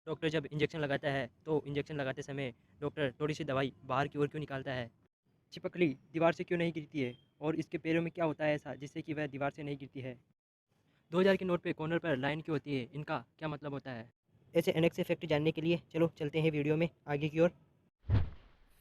Doctor जब injection लगाता है तो इंजेक्शन लगाते समय डॉक्टर थोड़ी सी दवाई बाहर की ओर क्यों निकालता है? छिपकली दीवार से क्यों नहीं गिरती है और इसके पैरों में क्या होता है ऐसा जिससे कि वह दीवार से नहीं गिरती है? 2000 के नोट पे कॉर्नर पर लाइन क्यों होती है? इनका क्या मतलब होता है? ऐसे अनेक से फैक्ट जानने के लिए चलो चलते हैं वीडियो में आगे की ओर।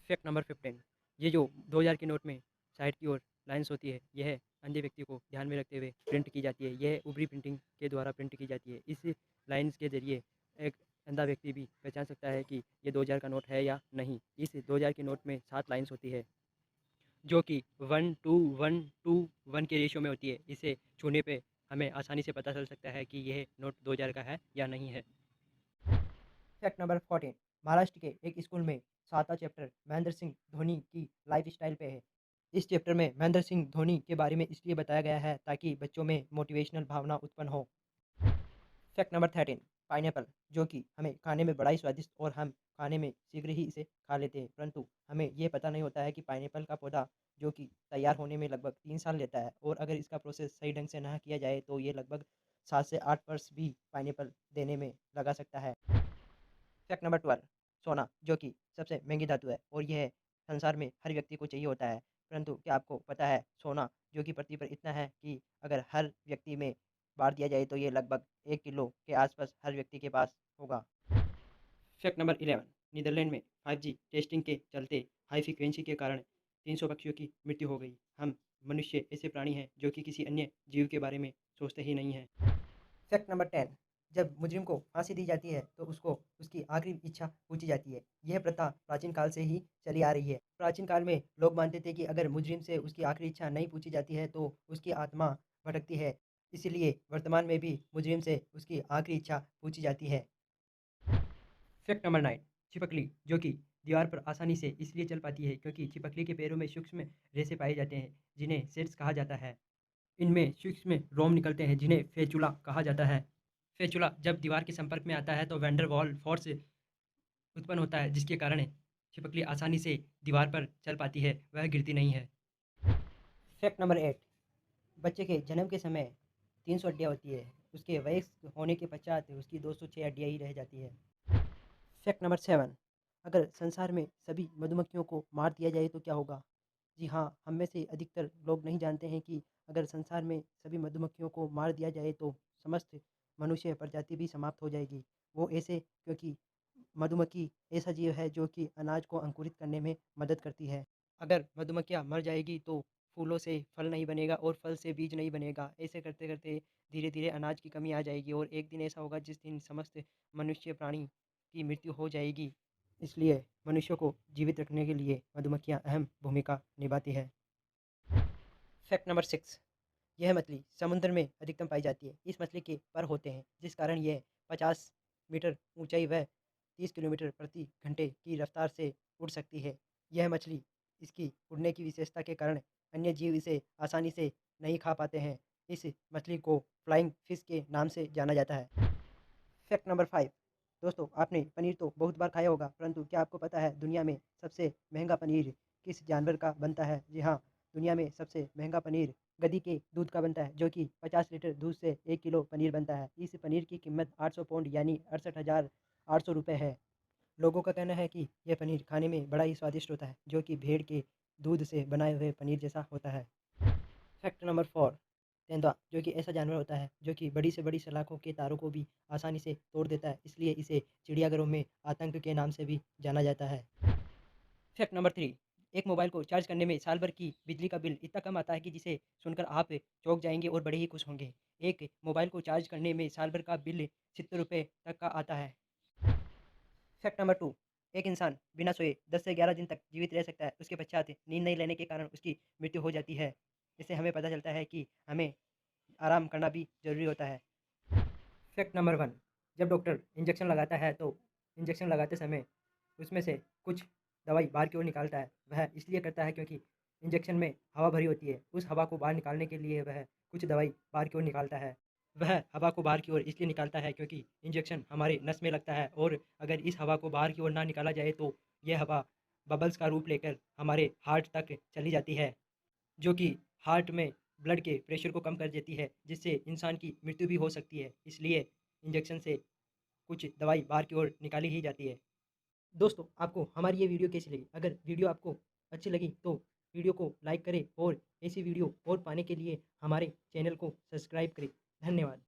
फैक्ट नंबर 15, ये जो 2000 के नोट में साइड की ओर लाइंस होती है, यह अंधे व्यक्ति को ध्यान में रखते हुए प्रिंट की जाती है। यह ऊपरी प्रिंटिंग के द्वारा प्रिंट की जाती है। इस लाइंस के ज़रिए एक अंधा व्यक्ति भी पहचान सकता है कि ये 2000 का नोट है या नहीं। इस 2000 के नोट में 7 लाइंस होती है, जो कि 1 to 1 to 1 के रेशियो में होती है। इसे छूने पे हमें आसानी से पता चल सकता है कि यह नोट 2000 का है या नहीं है। फैक्ट नंबर 14, महाराष्ट्र के एक स्कूल में 7वां चैप्टर महेंद्र सिंह धोनी की लाइफ स्टाइल पे है। इस चैप्टर में महेंद्र सिंह धोनी के बारे में इसलिए बताया गया है ताकि बच्चों में मोटिवेशनल भावना उत्पन्न हो। फैक्ट नंबर 13, पाइनएप्पल, जो कि हमें खाने में बड़ा ही स्वादिष्ट और हम खाने में शीघ्र ही इसे खा लेते हैं, परंतु हमें ये पता नहीं होता है कि पाइनएप्पल का पौधा जो कि तैयार होने में लगभग 3 साल लेता है और अगर इसका प्रोसेस सही ढंग से ना किया जाए तो ये लगभग 7 से 8 वर्ष भी पाइनएप्पल देने में लगा सकता है। फैक्ट नंबर 12, सोना, जो कि सबसे महंगी धातु है और यह संसार में हर व्यक्ति को चाहिए होता है, परंतु क्या आपको पता है सोना जो कि पृथ्वी पर इतना है कि अगर हर व्यक्ति में बाँट दिया जाए तो ये लगभग 1 किलो के आसपास हर व्यक्ति के पास होगा। फैक्ट नंबर 11, नीदरलैंड में 5G टेस्टिंग के चलते हाई फ्रीक्वेंसी के कारण 300 पक्षियों की मृत्यु हो गई। हम मनुष्य ऐसे प्राणी हैं जो कि किसी अन्य जीव के बारे में सोचते ही नहीं हैं। फैक्ट नंबर 10, जब मुजरिम को फांसी दी जाती है तो उसको उसकी आखिरी इच्छा पूछी जाती है। यह प्रथा प्राचीन काल से ही चली आ रही है। प्राचीन काल में लोग मानते थे कि अगर मुजरिम से उसकी आखिरी इच्छा नहीं पूछी जाती है तो उसकी आत्मा भटकती है। इसीलिए वर्तमान में भी मुजरिम से उसकी आखिरी इच्छा पूछी जाती है। फैक्ट नंबर 9, छिपकली, जो कि दीवार पर आसानी से इसलिए चल पाती है क्योंकि छिपकली के पैरों में सूक्ष्म रेशे पाए जाते हैं जिन्हें सेल्स कहा जाता है। इनमें सूक्ष्म रोम निकलते हैं जिन्हें फेचुला कहा जाता है। फेचुला जब दीवार के संपर्क में आता है तो वैन डर वाल फोर्स उत्पन्न होता है जिसके कारण छिपकली आसानी से दीवार पर चल पाती है, वह गिरती नहीं है। फैक्ट नंबर 8, बच्चे के जन्म के समय 300 हड्डियाँ होती है, उसके वयस्क होने के पश्चात उसकी 206 हड्डियाँ ही रह जाती है। फैक्ट नंबर 7, अगर संसार में सभी मधुमक्खियों को मार दिया जाए तो क्या होगा? जी हाँ, हम में से अधिकतर लोग नहीं जानते हैं कि अगर संसार में सभी मधुमक्खियों को मार दिया जाए तो समस्त मनुष्य प्रजाति भी समाप्त हो जाएगी। वो ऐसे क्योंकि मधुमक्खी ऐसा जीव है जो कि अनाज को अंकुरित करने में मदद करती है। अगर मधुमक्खियाँ मर जाएगी तो फूलों से फल नहीं बनेगा और फल से बीज नहीं बनेगा। ऐसे करते-करते धीरे-धीरे अनाज की कमी आ जाएगी और एक दिन ऐसा होगा जिस दिन समस्त मनुष्य प्राणी की मृत्यु हो जाएगी। इसलिए मनुष्यों को जीवित रखने के लिए मधुमक्खियाँ अहम भूमिका निभाती है। फैक्ट नंबर 6, यह मछली समुद्र में अधिकतम पाई जाती है। इस मछली के पर होते हैं जिस कारण यह 50 मीटर ऊंचाई व 30 किलोमीटर प्रति घंटे की रफ्तार से उड़ सकती है। यह मछली इसकी उड़ने की विशेषता के कारण अन्य जीव इसे आसानी से नहीं खा पाते हैं। इस मछली को फ्लाइंग फिश के नाम से जाना जाता है। फैक्ट नंबर 5, दोस्तों आपने पनीर तो बहुत बार खाया होगा, परंतु क्या आपको पता है दुनिया में सबसे महंगा पनीर किस जानवर का बनता है? जी हाँ, दुनिया में सबसे महंगा पनीर गधी के दूध का बनता है जो कि 50 लीटर दूध से 1 किलो पनीर बनता है। इस पनीर की कीमत 800 पाउंड यानी 68,800 रुपये है। लोगों का कहना है कि यह पनीर खाने में बड़ा ही स्वादिष्ट होता है जो कि भेड़ के दूध से बनाए हुए पनीर जैसा होता है। फैक्ट नंबर 4, तेंदुआ, जो कि ऐसा जानवर होता है जो कि बड़ी से बड़ी सलाखों के तारों को भी आसानी से तोड़ देता है, इसलिए इसे चिड़ियाघरों में आतंक के नाम से भी जाना जाता है। फैक्ट नंबर 3, एक मोबाइल को चार्ज करने में साल भर की बिजली का बिल इतना कम आता है कि जिसे सुनकर आप चौंक जाएंगे और बड़े ही खुश होंगे। एक मोबाइल को चार्ज करने में साल भर का बिल 70 रुपये तक का आता है। फैक्ट नंबर 2, एक इंसान बिना सोए 10 से 11 दिन तक जीवित रह सकता है, उसके पश्चात नींद नहीं लेने के कारण उसकी मृत्यु हो जाती है। इससे हमें पता चलता है कि हमें आराम करना भी ज़रूरी होता है। फैक्ट नंबर 1, जब डॉक्टर इंजेक्शन लगाता है तो इंजेक्शन लगाते समय उसमें से कुछ दवाई बाहर की ओर निकालता है। वह इसलिए करता है क्योंकि इंजेक्शन में हवा भरी होती है। उस हवा को बाहर निकालने के लिए वह कुछ दवाई बाहर की ओर निकालता है। वह हवा को बाहर की ओर इसलिए निकालता है क्योंकि इंजेक्शन हमारे नस में लगता है और अगर इस हवा को बाहर की ओर ना निकाला जाए तो यह हवा बबल्स का रूप लेकर हमारे हार्ट तक चली जाती है, जो कि हार्ट में ब्लड के प्रेशर को कम कर देती है, जिससे इंसान की मृत्यु भी हो सकती है। इसलिए इंजेक्शन से कुछ दवाई बाहर की ओर निकाली ही जाती है। दोस्तों, आपको हमारी ये वीडियो कैसी लगी? अगर वीडियो आपको अच्छी लगी तो वीडियो को लाइक करें और ऐसी वीडियो और पाने के लिए हमारे चैनल को सब्सक्राइब करें। धन्यवाद।